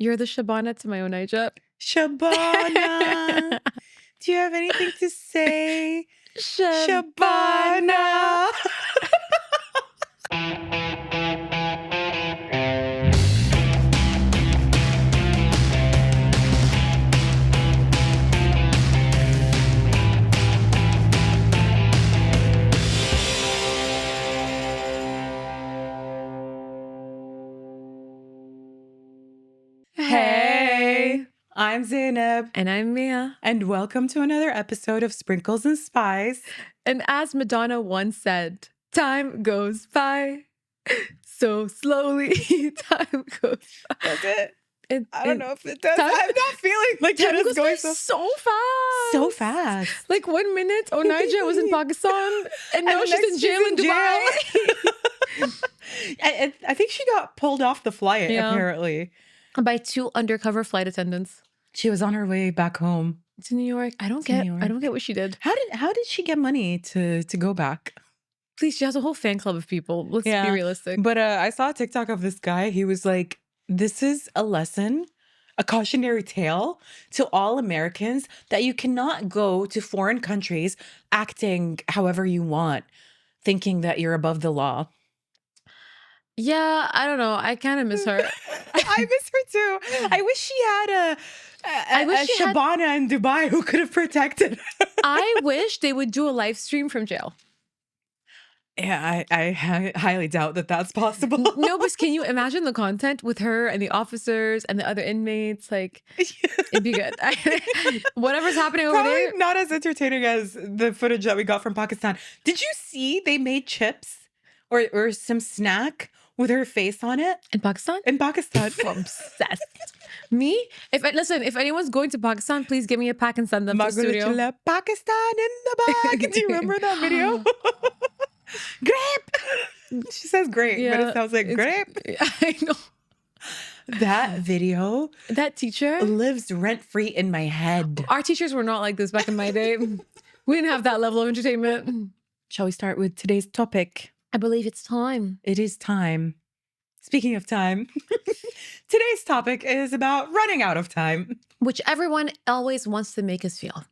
You're the Shabana to my Onaija. Shabana, do you have anything to say? Shabana. Hey, I'm Zainab, And I'm Mia. and welcome to another episode of Sprinkles and Spice. And as Madonna once said, time goes by so slowly. Time goes by. Does it? It, I don't it- know if it does. time- I'm not feeling like Time that is goes going by so fast. so fast. Like 1 minute, Onaija was in Pakistan, and now the she's next in jail in Dubai. I think she got pulled off the flight, Yeah. apparently. By 2 undercover flight attendants She was on her way back home. to New York. I don't To New get what she did. How did she get money to go back? Please, she has a whole fan club of people. Let's Yeah. be realistic. But I saw a TikTok of this guy. He was like, this is a lesson, a cautionary tale to all Americans that you cannot go to foreign countries acting however you want, thinking that you're above the law. Yeah, I don't know. I kind of miss her. I miss her too. I wish she had I wish a she had- Shabana in Dubai who could have protected her. I wish they would do a live stream from jail. Yeah, I highly doubt that that's possible. No, but can you imagine the content with her and the officers and the other inmates? Like, it'd be good. Whatever's happening over Probably there. not as entertaining as the footage that we got from Pakistan. Did you see they made chips or some snack with her face on it In Pakistan? in Pakistan? I'm obsessed. Me? If anyone's going to Pakistan, please give me a pack and send them to the studio. Magulachila, Pakistan in the back. Do you remember that video? Grape. She says grape, but Yeah, it sounds like it's- grape. I know. That video That teacher, lives rent free in my head. our teachers were not like this back in my day. We didn't have that level of entertainment. Shall we start with today's topic? I believe it's time. It is time. Speaking of time, today's topic is about running out of time. Which everyone always wants to make us feel.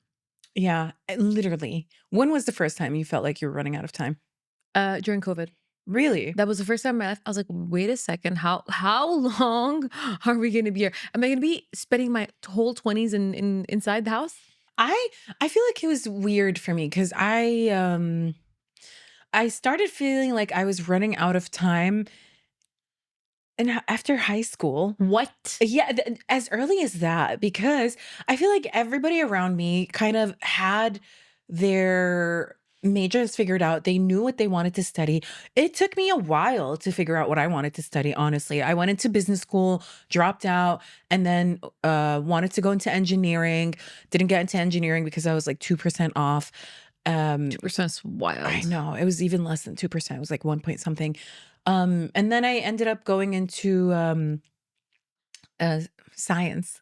Yeah, literally. When was the first time you felt like you were running out of time? During COVID. Really? That was the first time in my life. I was like, wait a second, how long are we gonna be here? Am I gonna be spending my whole 20s in inside the house? I feel like it was weird for me because I started feeling like I was running out of time after high school. What? Yeah, as early as that, because I feel like everybody around me kind of had their majors figured out. They knew what they wanted to study. It took me a while to figure out what I wanted to study, honestly. I went into business school, dropped out, and then wanted to go into engineering. Didn't get into engineering because I was like 2% off. 2% is wild. I know. It was even less than 2%. It was like 1 point something. And then I ended up going into science,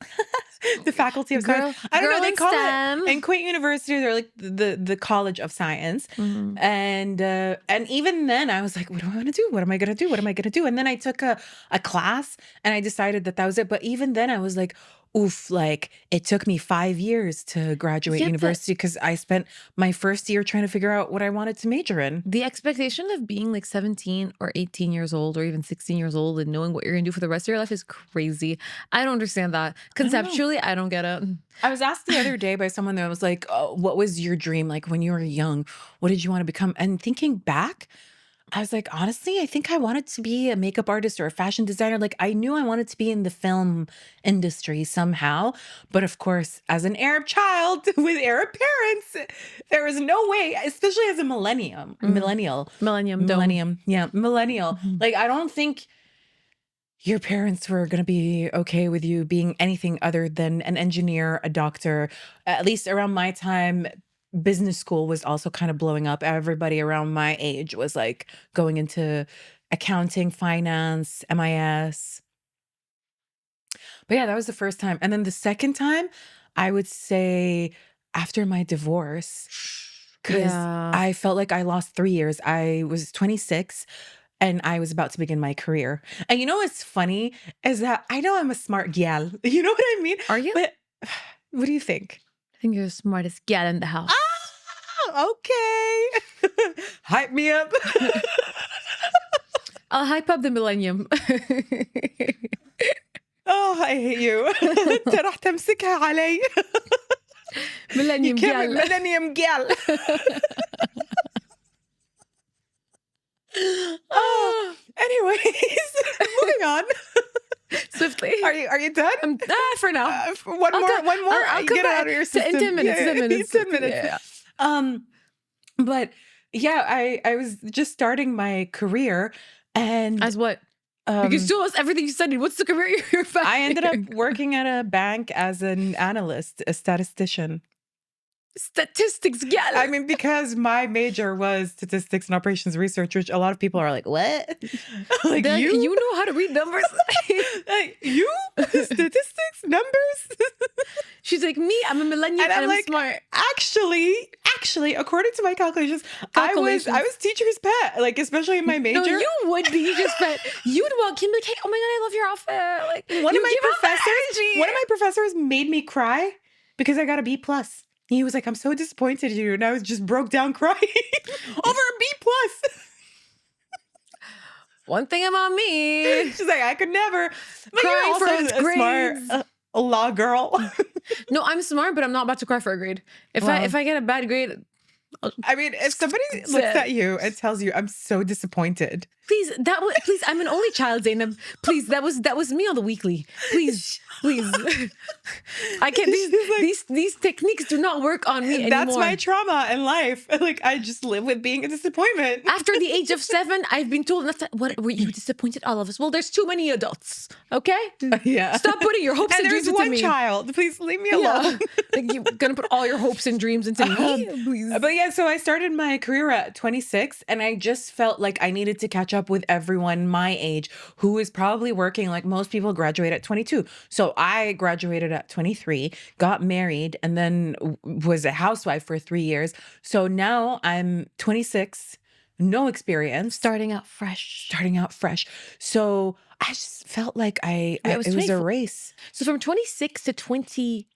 the faculty of science. I don't know. They call it in Queen University. They're like the College of Science. Mhm. And even then, I was like, what do I want to do? What am I gonna do? What am I gonna do? And then I took a class, and I decided that was it. But even then, I was like, oof, like it took me 5 years to graduate Yeah, but- university because I spent my first year trying to figure out what I wanted to major in. The expectation of being like 17 or 18 years old or even 16 years old and knowing what you're gonna do for the rest of your life is crazy. I don't understand that. Conceptually, I don't get it. I was asked the other day by someone that was like, oh, what was your dream? Like when you were young, what did you want to become? And thinking back, I was like, honestly, I think I wanted to be a makeup artist or a fashion designer. Like I knew I wanted to be in the film industry somehow. But of course, as an Arab child with Arab parents, there was no way, especially as a millennial. Yeah, millennial. Like I don't think your parents were going to be okay with you being anything other than an engineer, a doctor. At least around my time, business school was also kind of blowing up. Everybody around my age was like going into accounting, finance, MIS. But yeah, that was the first time. And then the second time, I would say after my divorce, because Yeah. I felt like I lost 3 years. I was 26. and I was about to begin my career. And you know what's funny is that I know I'm a smart gal. You know what I mean? Are you? But what do you think? I think you're the smartest gal in the house. Okay. Hype me up. I'll hype up the millennium. Oh, I hate you. انت راح تمسكها علي. You Millennium can't gal. millennium gal. Oh, anyways, moving on. Swiftly. Are you done? For now. One I'll more, come- one more. I'll come Get it back out of your to- in system. 10 minutes, 10 minutes. 10 minutes. Yeah. But yeah, I was just starting my career, and As what? You can show us everything you studied. What's the career you're I ended up working at a bank as an analyst, a statistician. Statistics gal. I mean, because my major was statistics and operations research, which a lot of people are like, what? Like, you know how to read numbers? like, you? Statistics? Numbers? She's like, me, I'm a millennial and, And I'm I'm like, smart. Actually, according to my calculations, I was teacher's pet, like, especially in my major. No, you would be. You just bet. You'd walk in like, hey, oh my God, I love your outfit. Like, One of you my give off that energy. one of my professors made me cry because I got a B plus. He was like, I'm so disappointed in you. And I was just broke down crying over a B plus. One thing about me. She's like, I could never. But Crying you're also for its a grades. smart law girl. No, I'm smart, but I'm not about to cry for a grade. If Wow. I get a bad grade, I mean, if somebody looks at you and tells you, I'm so disappointed. please, please, I'm an only child, Zainab. Please, that was me on the weekly. Please. I can't. These techniques do not work on me anymore. That's my trauma in life. Like, I just live with being a disappointment. After the age of 7, I've been told, what were you disappointed? All of us. Well, there's too many adults. Okay, Yeah. stop putting your hopes and, And dreams there's into one me. child. Please leave me Yeah. alone. Like, you're gonna put all your hopes and dreams into me, please. But yeah, so I started my career at 26, and I just felt like I needed to catch up with everyone my age who is probably working. Like, most people graduate at 22. So I graduated at 23, got married, and then was a housewife for 3 years. So now I'm 26, no experience, Starting out fresh. starting out fresh. So I just felt like it was a 24. race. So from 26 to 20,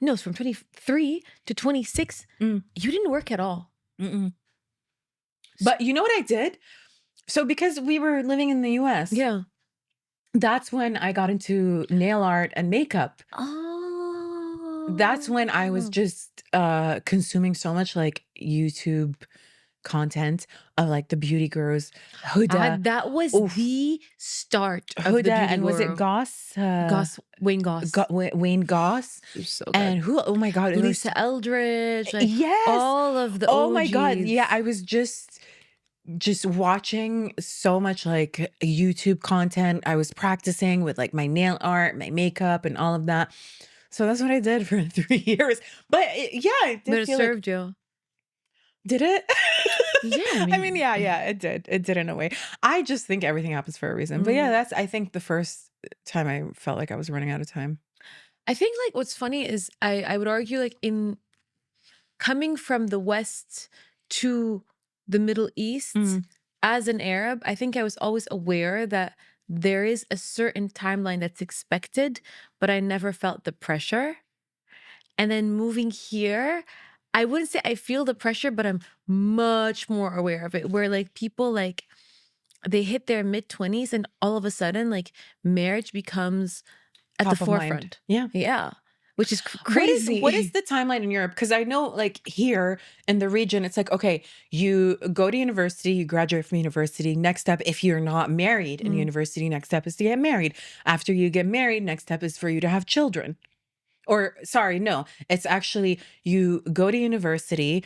no, it's from 23 to 26, Mm. you didn't work at all. Mm-mm. But you know what I did? So because we were living in the US, Yeah. that's when I got into nail art and makeup. Oh. That's when I was just consuming so much like YouTube content of like the beauty gurus, Huda, that was Oof. the start of the Huda, beauty and was it guru. Goss? Wayne Goss. Wayne Goss, He was so good. and who? Oh my God, it was Lisa Eldridge. Like, yes. all of the Oh my God, OGs. yeah, I was just watching so much like YouTube content. I was practicing with like my nail art, my makeup, and all of that. So that's what I did for 3 years. But yeah, it But did it feel like, served you. did it? Yeah, I mean, yeah, it did. It did in a way. I just think everything happens for a reason. But yeah, that's, I think, the first time I felt like I was running out of time. I think like what's funny is I would argue like in coming from the West to the Middle East as an Arab, I think I was always aware that there is a certain timeline that's expected, but I never felt the pressure. And then moving here, I wouldn't say I feel the pressure, but I'm much more aware of it. Where like people like they hit their mid-20s and all of a sudden like marriage becomes at Top the of mind. forefront. Yeah. Yeah. Which is crazy. What is the timeline in Europe? Because I know like here in the region, it's like, okay, you go to university, you graduate from university. Next step, if you're not married in university, next step is to get married. After you get married, next step is for you to have children. Or sorry, no, it's actually you go to university,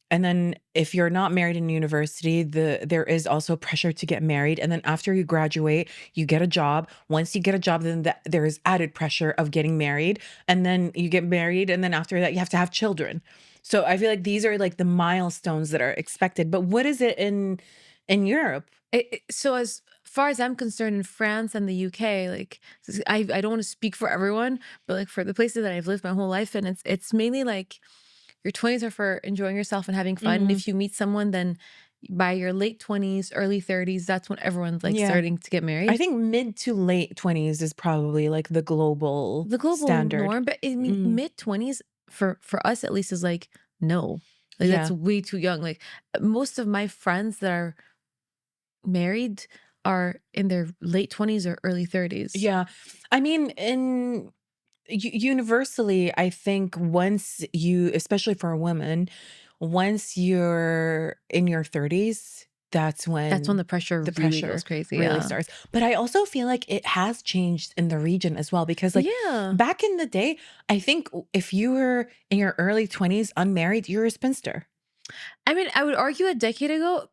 and then if you're not married in university, there is also pressure to get married. And then after you graduate, you get a job. Once you get a job, then there is added pressure of getting married. And then you get married, and then after that, you have to have children. So I feel like these are like the milestones that are expected. But what is it in Europe? So as far as I'm concerned, in France and the UK, like I don't want to speak for everyone, but like for the places that I've lived my whole life, and it's mainly like your 20s are for enjoying yourself and having fun. And if you meet someone, then by your late 20s, early 30s, that's when everyone's like Yeah. starting to get I married. think mid to late 20s is probably like the global The global standard. norm, but I mean, Mm. mid 20s for us at least is like no. Like that's Yeah. way too young. Like most of my friends that are married are in their late 20s or early 30s. Yeah. I mean, universally, I think once you, especially for a woman, once you're in your 30s, that's That's when when the pressure the really goes pressure crazy. really Yeah. starts. But I also feel like it has changed in the region as well because, like, Yeah. back in the day, I think if you were in your early 20s unmarried, you're a spinster. I mean, I would argue a decade ago.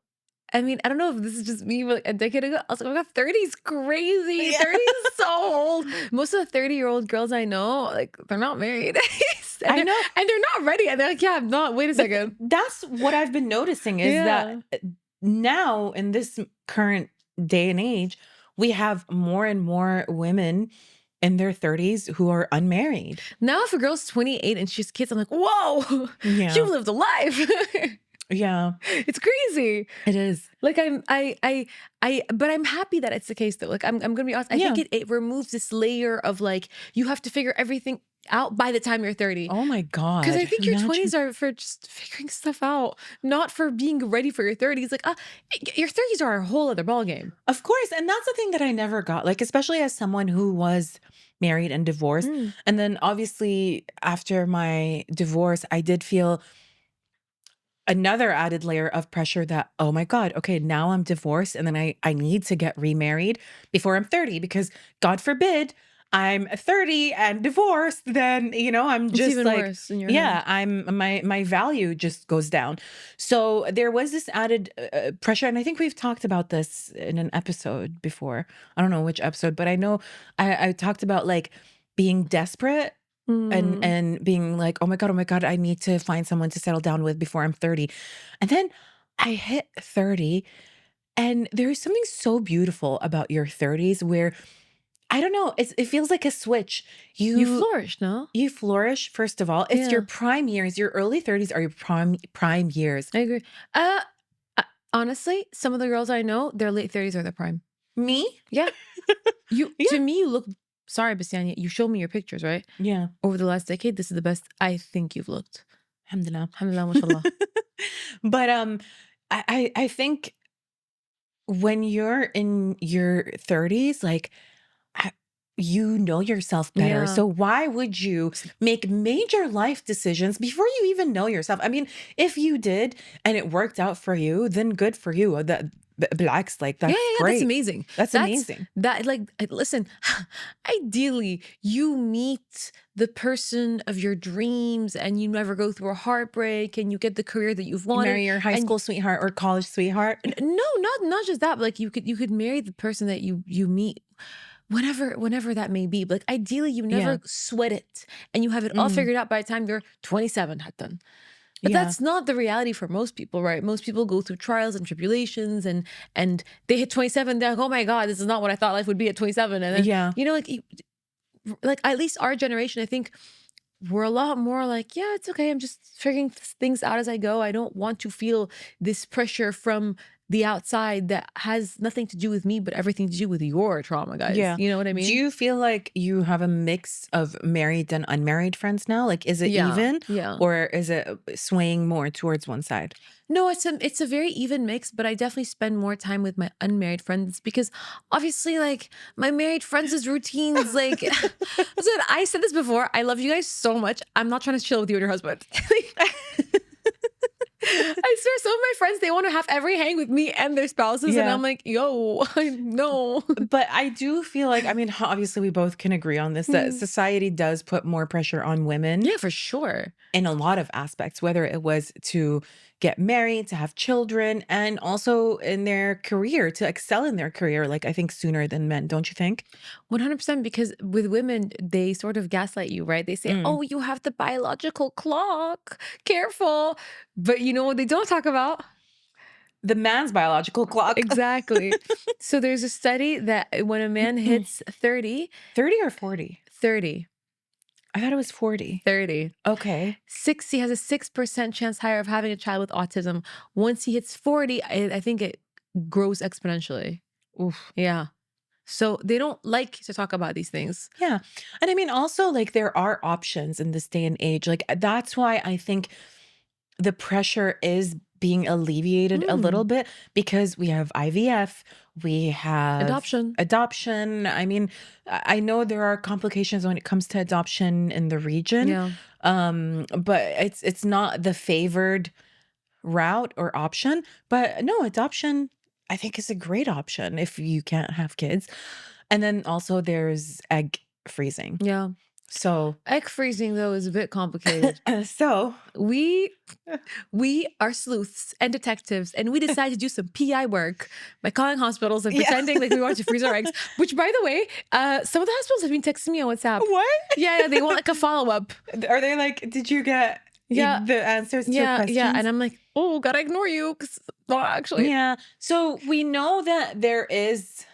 I mean, I don't know if this is just me, but like a decade ago, I was like, oh my God, 30 is crazy. Yeah. 30 is so old. Most of the 30-year-old girls I know, like, they're not married. and, I they're, know. and they're not ready. And they're like, yeah, I'm not. Wait a But second. that's what I've been noticing is that Yeah. now in this current day and age, we have more and more women in their 30s who are unmarried. Now, if a girl's 28 and she has kids, I'm like, whoa, Yeah. you've lived a life. Yeah, It's crazy. it is. Like but I'm happy that it's the case though. Like I'm gonna be honest. I think Yeah. it removes this layer of like you have to figure everything out by the time you're 30. Oh my Because I God. think your Imagine. 20s are for just figuring stuff out, not for being ready for your 30s. Like, your 30s are a whole other ballgame. Of course. And that's the thing that I never got. Like, especially as someone who was married and divorced. Mm. And then obviously after my divorce, I did feel another added layer of pressure that, oh my God, okay, now I'm divorced and then I need to get remarried before I'm 30 because God forbid I'm 30 and divorced, then I'm It's just even like, worse in your yeah, head. my value just goes down. So there was this added pressure, and I think we've talked about this in an episode before. I don't know which episode, but I know I talked about like being desperate and Mm. being like, oh my God, I need to find someone to settle down with before I'm 30. And then I hit 30, and there's something so beautiful about your 30s where I don't know, it feels like a switch. You You flourish, no? you flourish, first of all. It's your Yeah, prime years. Your early 30s are your prime years. I agree. Uh, uh, Honestly, some of the girls I know, their late 30s are their prime. Me? Yeah. You Yeah. to me, you look sorry, Bastiania. You showed me your pictures, right? Yeah. Over the last decade, this is the best I think you've looked. Alhamdulillah. Alhamdulillah, mashallah. But I think when you're in your 30s, like I- you know yourself better. Yeah. So why would you make major life decisions before you even know yourself? I mean, if you did and it worked out for you, then good for you. That blacks, like Yeah, that's yeah, yeah. That's great. amazing. That's That's amazing. that like listen, ideally you meet the person of your dreams and you never go through a heartbreak and you get the career that you've You wanted. marry your high And school sweetheart or college sweetheart. no, not just that, but like you could marry the person that you meet whenever that may be. But like ideally you Yeah. never sweat it and you have it all Mm, figured out by the time you're 27 had done. But yeah. that's not the reality for most people, right? Most people go through trials and tribulations and they hit 27, they're like, oh my God, this is not what I thought life would be at 27. And then, Yeah. like at least our generation, I think we're a lot more like, yeah, it's okay. I'm just figuring things out as I go. I don't want to feel this pressure from the outside that has nothing to do with me, but everything to do with your trauma, guys. Yeah. You know what I Do mean? you feel like you have a mix of married and unmarried friends now? Like, is it Yeah. even Yeah. or is it swaying more towards one side? No, it's a very even mix, but I definitely spend more time with my unmarried friends because obviously like my married friends' routines, like listen, I said this before. I love you guys so much. I'm not trying to chill with you and your husband. I swear, some of my friends, they want to have every hang with me and their spouses, and Yeah. I'm like, yo, no. But I do feel like, I mean, obviously, we both can agree on this that Mm. society does put more pressure on women Yeah, for sure. in a lot of aspects, whether it was to get married, to have children, and also in their career, to excel in their career, like I think sooner than men, don't you think? 100% because with women, they sort of gaslight you, right? They say, Mm. oh, you have the biological clock. Careful. But you know what they don't talk about? The man's biological clock. Exactly. So there's a study that when a man hits 30, 30 or 40? 30, I thought it was 40. 30. Okay. 60 has a 6% chance higher of having a child with autism. Once he hits 40, I think it grows exponentially. Oof. Yeah. So they don't like to talk about these things. Yeah. And I mean, also, like, there are options in this day and age. Like, that's why I think the pressure is being alleviated a little bit because we have IVF, we have Adoption. adoption. I mean, I know there are complications when it comes to adoption in the region. Yeah. But it's not the favored route or option. But no, adoption I think is a great option if you can't have kids. And then also there's egg freezing. Yeah. So Egg freezing, though, is a bit complicated. so We are sleuths and detectives, and we decided to do some PI work by calling hospitals and Yeah. pretending like we wanted to freeze our eggs. Which, by the way, some of the hospitals have been texting me on WhatsApp. what? Yeah, they want like a follow-up. Are they like, did you get Yeah. the answers to your questions? Yeah. And I'm like, oh, gotta ignore you because actually. Yeah. So we know that there is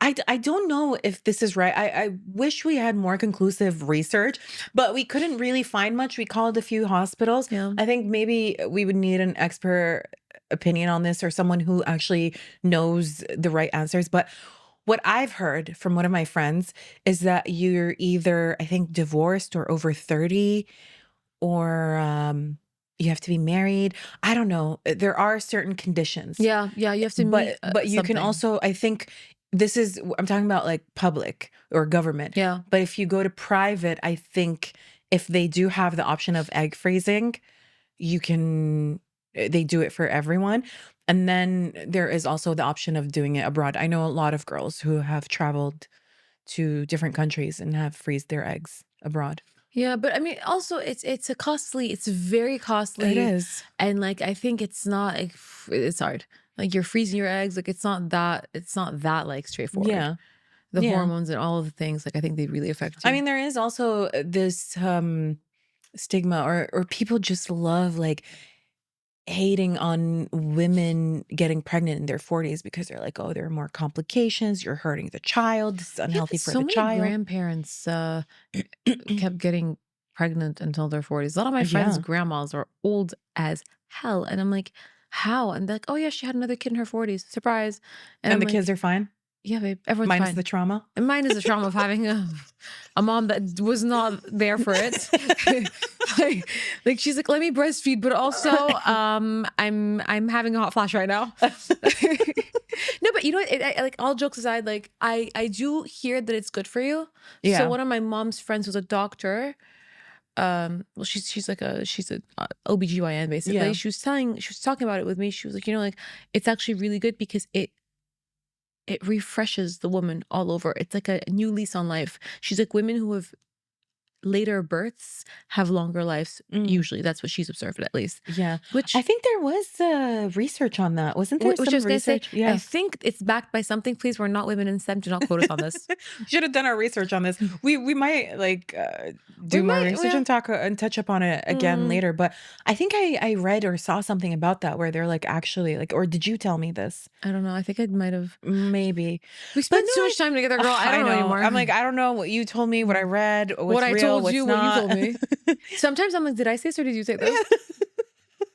I don't know if this is right. I wish we had more conclusive research, but we couldn't really find much. We called a few hospitals. Yeah. I think maybe we would need an expert opinion on this or someone who actually knows the right answers. But what I've heard from one of my friends is that you're either, I think, divorced or over 30 or you have to be married. I don't know. There are certain conditions. Yeah. You have to meet But you can something. also, I think I'm talking about like public or government. Yeah. But if you go to private, I think if they do have the option of egg freezing, they do it for everyone. And then there is also the option of doing it abroad. I know a lot of girls who have traveled to different countries and have freezed their eggs abroad. Yeah, but I mean, also it's very costly. It is. And like I think it's not like it's hard. Like you're freezing your eggs, like it's not that like straightforward. Yeah. The Yeah. hormones and all of the things, like I think they really affect you. I mean, there is also this stigma or people just love like hating on women getting pregnant in their 40s because they're like, oh, there are more complications. You're hurting the child. This is Yeah, unhealthy but for so the many child. grandparents kept getting pregnant until their 40s. A lot of my friends' Yeah. grandmas are old as hell. And I'm like, how? And they're like, oh yeah, she had another kid in her 40s. Surprise. And I'm the like, kids are fine. yeah, babe, everyone's Minus fine. the trauma. And mine is the trauma of having a mom that was not there for it. like she's like, let me breastfeed, but also I'm having a hot flash right now. No, but you know what? Like all jokes aside, like I do hear that it's good for you. Yeah. So one of my mom's friends was a doctor. Well, she's a OBGYN basically. Yeah. She was talking about it with me. She was like, you know, like it's actually really good because it refreshes the woman all over. It's like a new lease on life. She's like, women who have later births have longer lives. Usually, that's what she's observed, at least. Yeah. Which I think there was research on that. Wasn't there which I some was gonna say, research? Yeah. I think it's backed by something. Please, we're not women in STEM. Do not quote us on this. Should have done our research on this. We might like do more research and talk and touch up on it again later. But I think I read or saw something about that where they're like actually like, or did you tell me this? I don't know. I think I might have. Maybe We spent so much time together, girl. I don't know anymore. I'm like, I don't know what you told me, what I read, what's what I real, told what's you, not. what you told me. Sometimes I'm like, did I say this or did you say this?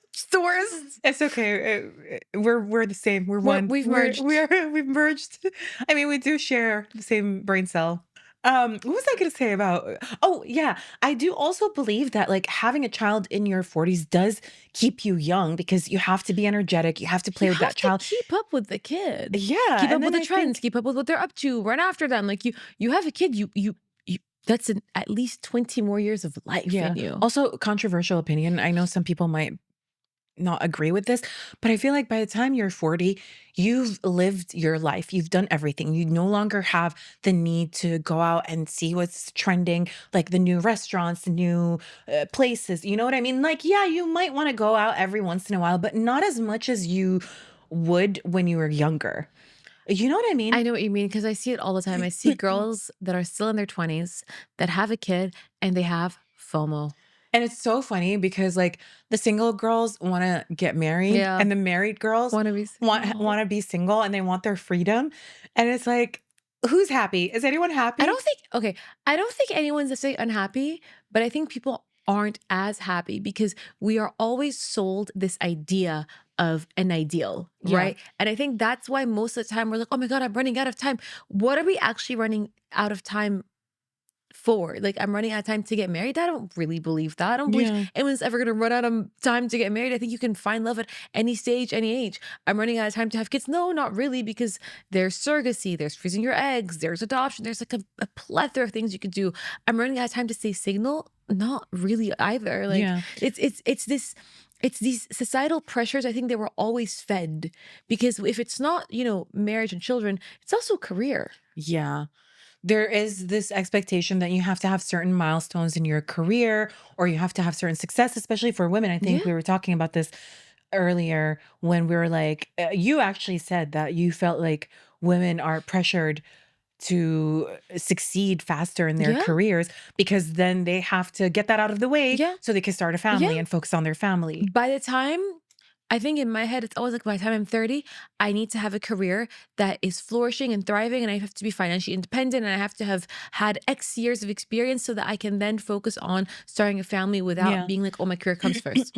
It's the worst. It's okay. We're the same. We're one. We've merged. We've merged. I mean, we do share the same brain cell. What was I going to say about? Oh, yeah. I do also believe that like having a child in your 40s does keep you young because you have to be energetic. You have to play with that child. Keep up with the kid. Yeah. Keep up with the trends. Keep up with what they're up to. Run after them. Like you have a kid. You that's at least 20 more years of life in you. Also, controversial opinion. I know some people might not agree with this, but I feel like by the time you're 40, you've lived your life. You've done everything. You no longer have the need to go out and see what's trending, like the new restaurants, the new places. You know what I mean? Like, yeah, you might want to go out every once in a while, but not as much as you would when you were younger. You know what I mean? I know what you mean because I see it all the time. I see girls that are still in their 20s that have a kid and they have FOMO. And it's so funny because like the single girls want to get married and the married girls want to be single and they want their freedom. And it's like, Who's happy? Is anyone I happy? don't think okay, I don't think anyone's necessarily unhappy, but I think people aren't as happy because we are always sold this idea of an ideal, Yeah. right? And I think that's why most of the time we're like, "Oh my god, I'm running out of time." What are we actually running out of time for? Like, I'm running out of time to get married? I don't really believe that. I don't believe Yeah. anyone's ever gonna run out of time to get married. I think you can find love at any stage, any age. I'm running out of time to have kids. No, not really, because there's surrogacy, there's freezing your eggs, there's adoption, there's like a plethora of things you could do. I'm running out of time to stay single. Not really either. Like Yeah. it's these societal pressures I think they were always fed because if it's not, marriage and children, it's also career. Yeah. There is this expectation that you have to have certain milestones in your career or you have to have certain success, especially for women. I think Yeah. we were talking about this earlier when we were like, you actually said that you felt like women are pressured to succeed faster in their Yeah. careers because then they have to get that out of the way Yeah. so they can start a family Yeah. and focus on their family. By the time I think in my head, it's always like by the time I'm 30, I need to have a career that is flourishing and thriving, and I have to be financially independent, and I have to have had X years of experience so that I can then focus on starting a family without Yeah. being like, oh, my career comes first.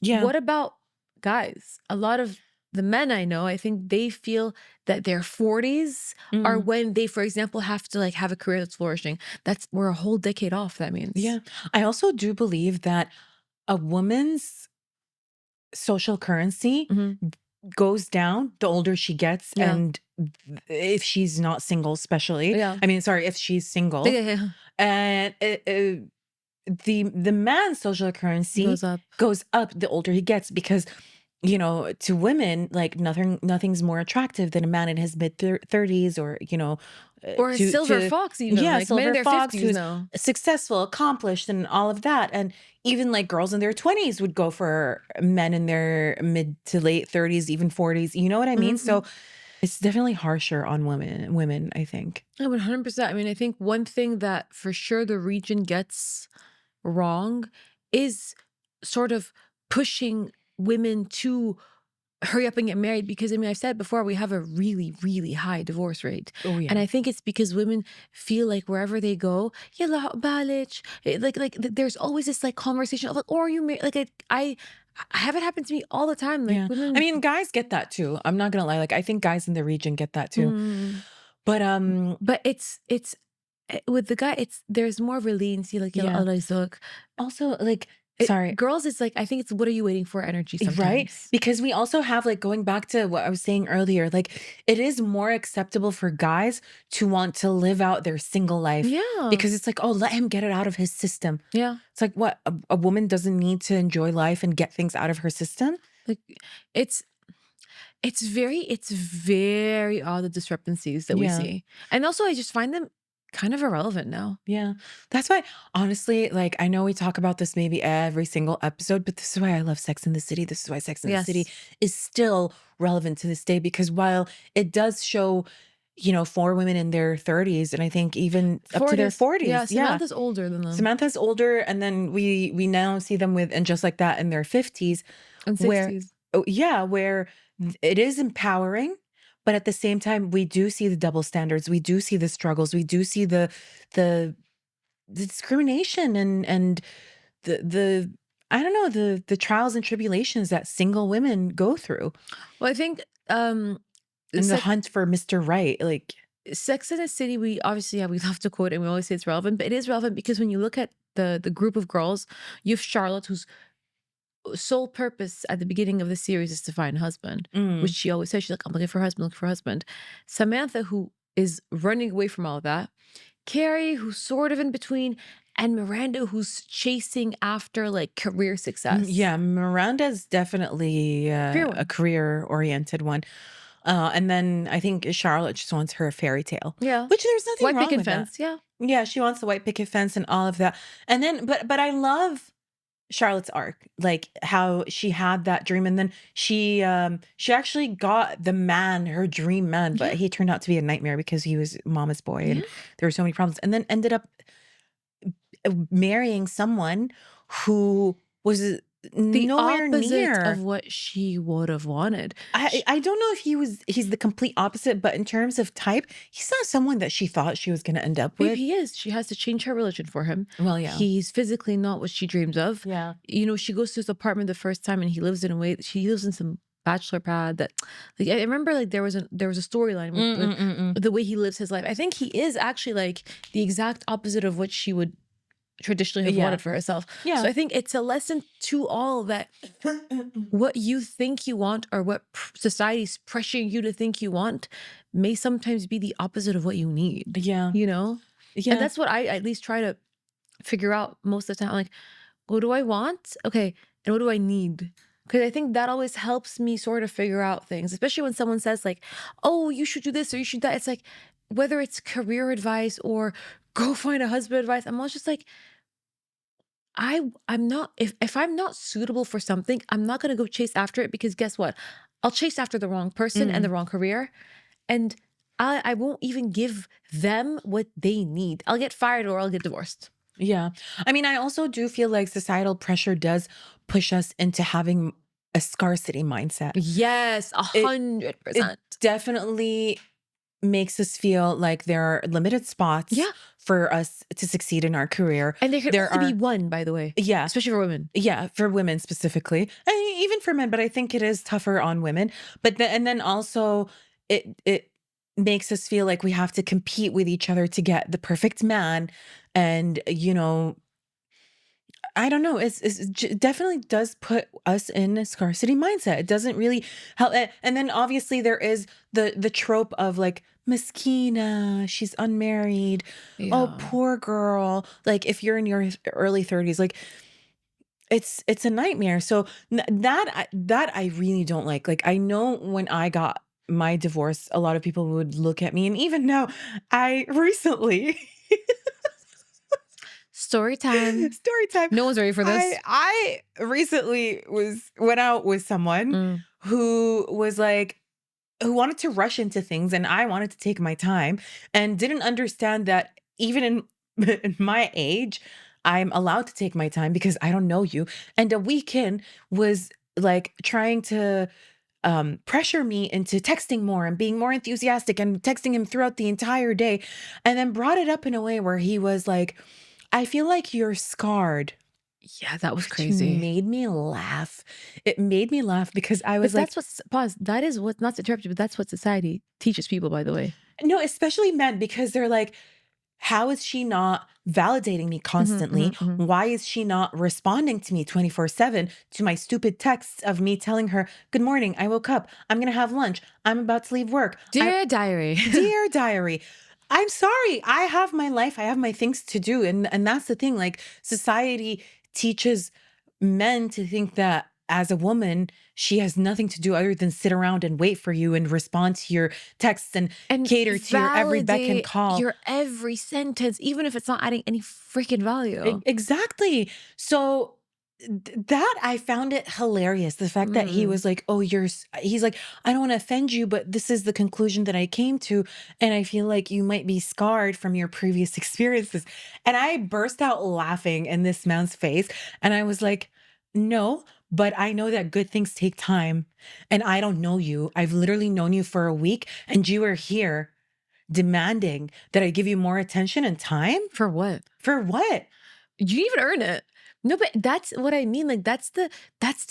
Yeah. What about guys? A lot of the men I know, I think they feel that their 40s are Mm. when they, for example, have to like have a career that's flourishing. We're a whole decade off, that means. Yeah. I also do believe that a woman's social currency Mhm. goes down the older she gets, Yeah. and if she's not single, especially. Yeah. I mean, sorry, if she's Yeah. single, Yeah. Yeah. and the man's social currency Goes up. goes up the older he gets because to women, like nothing's more attractive than a man in his mid 30s, or Or a silver to fox even, yeah, like men in silver their fox 50s who's now. successful, accomplished, and all of that. And even like girls in their 20s would go for men in their mid to late 30s, even 40s. You know what I mean? Mhm. So it's definitely harsher on women, I think. Yeah, 100%. I mean, I think one thing that for sure the region gets wrong is sort of pushing women to hurry up and get married because I mean, I've said before, we have a really, really high divorce rate. Oh And yeah. I think it's because women feel like wherever they go, "Yalla عقبالك." There's always this like conversation of like, "Oh, are you married?" Like I have it happen to me all the time. Like Yeah. I women. mean, guys get that too. I'm not gonna lie. Like, I think guys in the region get that too. Mm. But But with the guy, there's more of a leniency, like "Yalla yeah. Allah يرزقك." Also, like, sorry, Girls, it's like I think it's what are you waiting for energy right? sometimes. Because we also have, like, going back to what I was saying earlier, like, it is more acceptable for guys to want to live out their single life Yeah. because it's like, oh, let him get it out of his system. Yeah. It's like, what? A woman doesn't need to enjoy life and get things out of her system? Like it's it's very odd the discrepancies that we Yeah. see. And also I just find them kind of irrelevant now. Yeah. That's why, honestly, like, I know we talk about this maybe every single episode, but this is why I love Sex in the City. This is why Sex in the City Yes. is still relevant to this day because while it does show, for women in their 30s and I think even up to their 40s. Yeah, 40s. Yeah. Samantha's older than them. Samantha's older, and then we now see them with and just like that in their 50s, And where 60s. oh yeah, where it is empowering, but at the same time, we do see the double standards. We do see the struggles. We do see the the discrimination and the I don't know, the trials and tribulations that single women go through Well, I think and the Sex hunt for Mr. Right. Like, Sex in the City, we obviously, yeah, we love to quote it and we always say it's relevant, but it is relevant because when you look at the group of girls, you have Charlotte, whose sole purpose at the beginning of the series is to find a husband, which mm, she always says. She's like, I'm looking for a husband, looking for a husband. Samantha, who is running away from all that. Carrie, who's sort of in between. And Miranda, who's chasing after like career success. yeah, Miranda's definitely Career a one. career-oriented one. And then I think Charlotte just wants her fairy tale, Yeah. which there's nothing White wrong picket with that. fence. Yeah. Yeah, she wants the white picket fence and all of that. And then, but I love Charlotte's arc, like how she had that dream, and then she actually got the man, her dream man, but Yeah. he turned out to be a nightmare because he was mama's boy, Yeah. and there were so many problems. And then ended up marrying someone who was the nowhere opposite of near. what she would have wanted. I don't know if he's the complete opposite, but in terms of type, he's not someone that she thought she was gonna end up Maybe with. he is. She has to change her religion for him. Well, yeah. He's physically not what she dreams of. Yeah. You know, she goes to his apartment the first time and he lives in a way she lives in some bachelor pad that like I remember like there was a storyline with the way he lives his life. I think he is actually like the exact opposite of what she would traditionally have Yeah. wanted for herself. Yeah. So I think it's a lesson to all that what you think you want or what society's pressuring you to think you want may sometimes be the opposite of what you need. Yeah. You know? Yeah. And that's what I at least try to figure out most of the time. Like, what do I want? Okay. And what do I need? Because I think that always helps me sort of figure out things, especially when someone says, like, oh, you should do this or you should that. It's like, whether it's career advice or go find a husband advice, I'm always just like, I'm not if I'm not suitable for something, I'm not gonna go chase after it because guess what? I'll chase after the wrong person and the wrong career. And I won't even give them what they need. I'll get fired or I'll get divorced. Yeah. I mean, I also do feel like societal pressure does push us into having a scarcity mindset. Yes, It 100%. definitely makes us feel like there are limited spots Yeah. for us to succeed in our career. And there can There only are be one, by the way. Yeah. Especially for women. Yeah, for women specifically. I mean, even for men, but I think it is tougher on women. But then also it makes us feel like we have to compete with each other to get the perfect man. And I don't know. Definitely does put us in a scarcity mindset. It doesn't really help. And then obviously there is the trope of like Miskina, she's unmarried. Oh, Yeah. poor girl. Like if you're in your early 30s, like it's a nightmare. So that I really don't like. Like I know when I got my divorce, a lot of people would look at me, and even now, I recently Story time. story time. No one's ready for this. I recently went out with someone who was like who wanted to rush into things, and I wanted to take my time and didn't understand that even in in my age, I'm allowed to take my time because I don't know you. And a weekend was like trying to pressure me into texting more and being more enthusiastic and texting him throughout the entire day, and then brought it up in a way where he was like, I feel like you're scarred. Yeah, that was Which crazy. made me laugh. It made me laugh because I But was like, that's what's pause. That is what not to interrupt you, but that's what society teaches people, by the way. no, especially men, because they're like, how is she not validating me constantly? Why is she not responding to me 24/7 to my stupid texts of me telling her, good morning, I woke up, I'm gonna have lunch, I'm about to leave work. Dear diary. Dear diary, I'm sorry. I have my life. I have my things to do. And that's the thing. Like society teaches men to think that as a woman, she has nothing to do other than sit around and wait for you and respond to your texts and And cater to your every beck and validate call. your every sentence, even if it's not adding any freaking value. Exactly. So that I found it hilarious. The fact that he was like, "Oh, he's like, I don't want to offend you, but this is the conclusion that I came to, and I feel like you might be scarred from your previous experiences." And I burst out laughing in this man's face, and I was like, "No, but I know that good things take time, and I don't know you. I've literally known you for a week, and you are here demanding that I give you more attention and time? For what? For what?" You didn't even earn it. No, but that's what I mean. Like that's the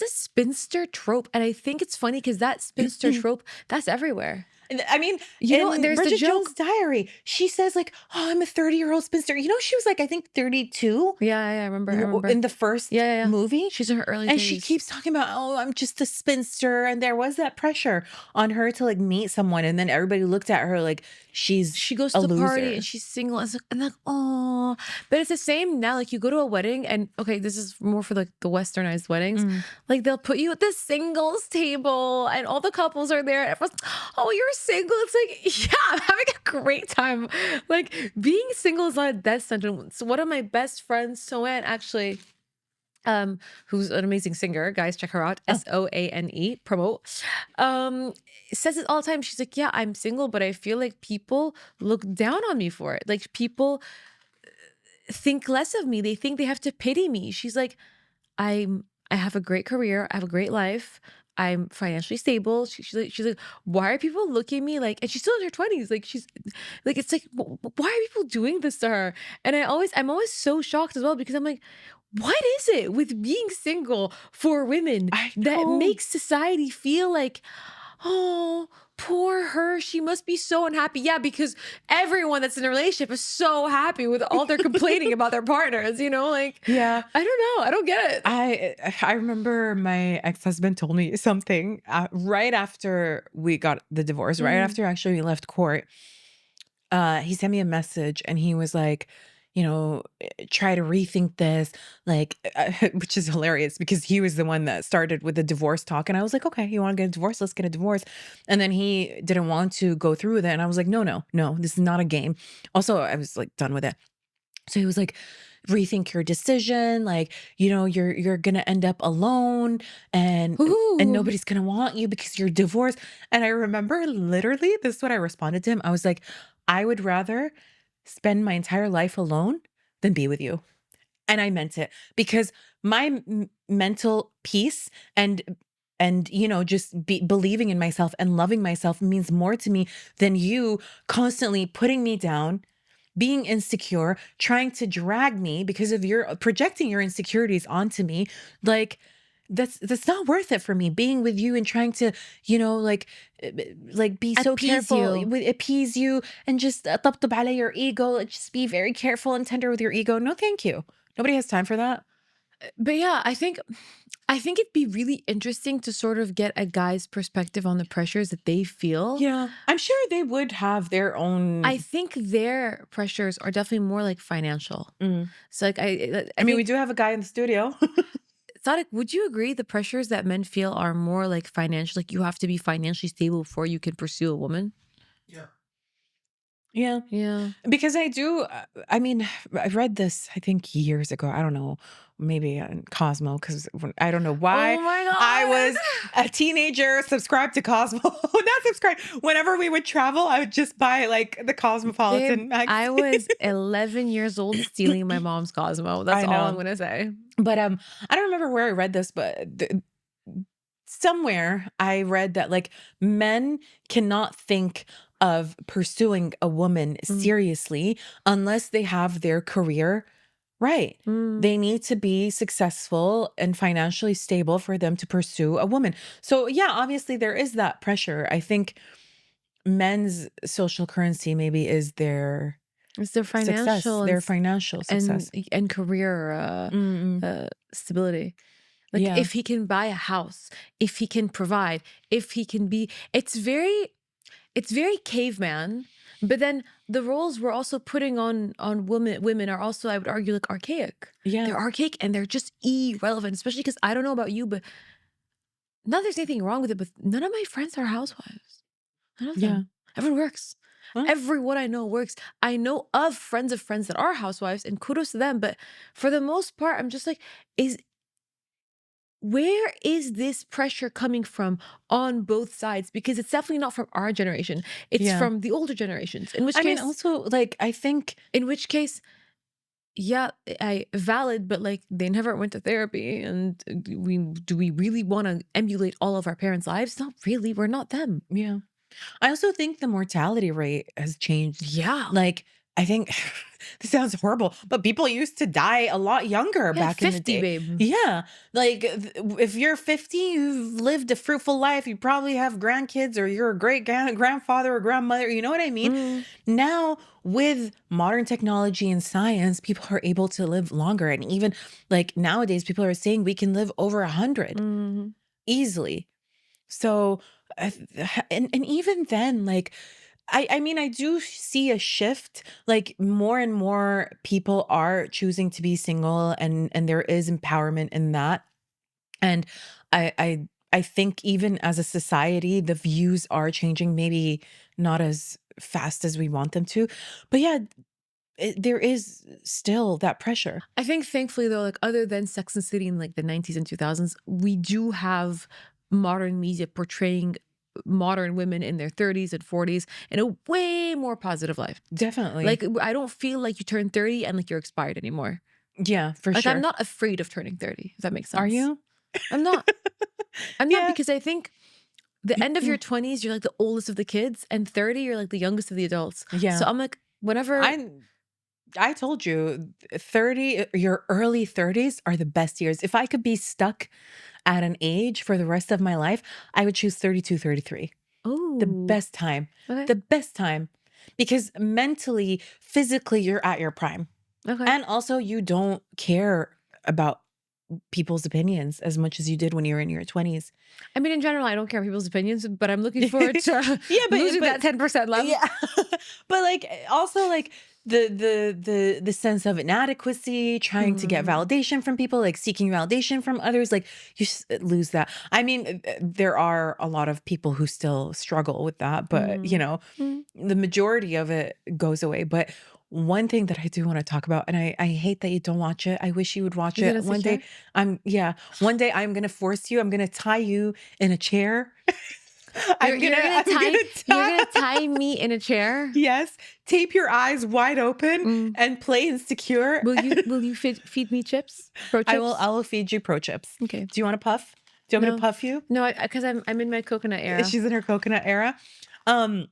spinster trope. And I think it's funny because that spinster trope, that's everywhere. I mean, You know, in there's the Bridget joke. Jones' Diary, she says like, "Oh, I'm a 30-year-old spinster." You know, she was like, I think 32 Yeah, I remember. I remember. in the first Yeah. movie. She's in her early And 30s. she keeps talking about, "Oh, I'm just a spinster." And there was that pressure on her to like meet someone. And then everybody looked at her like She goes a to the party loser. and she's single. And like, oh, but it's the same now. Like you go to a wedding and okay, this is more for like the westernized weddings. Like they'll put you at the singles table and all the couples are there. And everyone's, oh, you're single. It's like, yeah, I'm having a great time. Like being single is not a death sentence. One of my best friends, Soane, actually, who's an amazing singer. Guys, check her out. Soane, promote. Says it all the time. She's like, yeah, I'm single, but I feel like people look down on me for it. Like people think less of me. They think they have to pity me. She's like, I have a great career. I have a great life. I'm financially stable. She's like, why are people looking at me like, and she's still in her 20s. Like she's like, it's like, why are people doing this to her? And I'm always so shocked as well because I'm like, what is it with being single for women I that know. makes society feel like, oh, poor her. She must be so unhappy. Yeah, because everyone that's in a relationship is so happy with all their complaining about their partners, you know? Like, Yeah. I don't know. I don't get it. I remember my ex-husband told me something right after we got the divorce, right Mm. after actually we left court. He sent me a message and he was like, try to rethink this, like, which is hilarious because he was the one that started with the divorce talk. And I was like, okay, you want to get a divorce? Let's get a divorce. And then he didn't want to go through with it. And I was like, no, no, no, this is not a game. Also, I was like done with it. So he was like, rethink your decision. Like, you're gonna end up alone and Ooh. nobody's gonna want you because you're divorced. And I remember literally, this is what I responded to him. I was like, I would rather spend my entire life alone than be with you. And I meant it because my mental peace and just believing in myself and loving myself means more to me than you constantly putting me down, being insecure, trying to drag me because of your projecting your insecurities onto me. Like that's not worth it for me being with you and trying to, like be so Appease careful you. with appease you and just طبطب على your ego, like, just be very careful and tender with your ego. No, thank you. Nobody has time for that. But yeah, I think it'd be really interesting to sort of get a guy's perspective on the pressures that they feel. Yeah. I'm sure they would have their I own. think their pressures are definitely more like financial. Mm. So like I I mean, we think do have a guy in the studio. Sadik, would you agree the pressures that men feel are more like financial, like you have to be financially stable before you can pursue a woman? Yeah. Yeah. Because I mean, I read this, I think years ago. I don't know, maybe on Cosmo, because I don't know why Oh my I was god. a teenager, subscribed to Cosmo. Not subscribe. Whenever we would travel, I would just buy like the Babe, Cosmopolitan I magazine. was 11 years old stealing my mom's Cosmo. That's I all I'm know. gonna say. But I don't remember where I read this, but somewhere I read that like men cannot think of pursuing a woman Mm, seriously unless they have their career right. mm. They need to be successful and financially stable for them to pursue a woman. So, yeah, obviously there is that pressure. I think men's social currency maybe is their It's their success, financial their financial and success. career Mm-mm. stability. Like Yeah. if he can buy a house, if he can provide, if he can be, it's very caveman. But then the roles we're also putting on women are also, I would argue, like archaic. Yeah. They're archaic and they're just irrelevant, especially because I don't know about you, but not that there's anything wrong with it, but none of my friends are housewives. None of Yeah. them. Everyone works. Well, Everyone I know works. I know of friends that are housewives, and kudos to them. But for the most part, I'm just like, is where is this pressure coming from on both sides? Because it's definitely not from our generation. It's yeah. from the older generations. I mean, also, like, I think, In which case, yeah, I valid, but like they never went to therapy. And do we really want to emulate all of our parents' lives? Not really. We're not them. yeah. I also think the mortality rate has changed. Yeah. Like, I think this sounds horrible, but people used to die a lot younger Yeah, back in the 50, day. babe. Yeah. Like, if you're 50, you've lived a fruitful life, you probably have grandkids or you're a great grandfather or grandmother. You know what I mean? Mm, Now, with modern technology and science, people are able to live longer. And even like nowadays, people are saying we can live over 100 mm. easily. So, and even then, like, I mean, I do see a shift. Like more and more people are choosing to be single, and there is empowerment in that. And I think even as a society, the views are changing. Maybe not as fast as we want them to, but yeah, there is still that pressure. I think thankfully though, like other than Sex and the City in like the 90s and 2000s, we do have modern media portraying modern women in their 30s and 40s in a way more positive light. Definitely, Like I don't feel like you turn 30 and like you're expired anymore. yeah, for Like I'm sure. not afraid of turning 30, if that makes Are sense. you? I'm not. I'm not, Yeah. because I think the end of your 20s, you're like the oldest of the kids, and 30, you're like the youngest of the adults. So Yeah. I'm like, whenever I I told you 30, your early 30s are the best years. If I could be stuck at an age for the rest of my life, I would choose 32, 33. The oh, best time. okay, The best time. Because mentally, physically, you're at your prime. okay. And also, you don't care about people's opinions as much as you did when you were in your 20s. I mean, in general, I don't care people's opinions, but I'm looking forward to Yeah, losing but that 10% love. yeah. But like also like the sense of inadequacy, trying to get Mm, validation from people, like seeking validation from others, like lose that. I mean, there are a lot of people who still struggle with that, but mm, mm. the majority of it goes away. But one thing that I do want to talk about, and I hate that you don't watch it. I wish you would watch Is it it. One day insecure? one day I'm gonna force you. I'm gonna tie you in a chair. I'm gonna I'm gonna You're tie gonna tie me in a chair. yes, tape your eyes wide open Mm. and play insecure. Will you feed me chips? Pro I chips? will feed you pro chips. Okay. Do you want to puff? Do you want me to No, puff you? no, because I'm in my coconut era. She's in her coconut era. Um,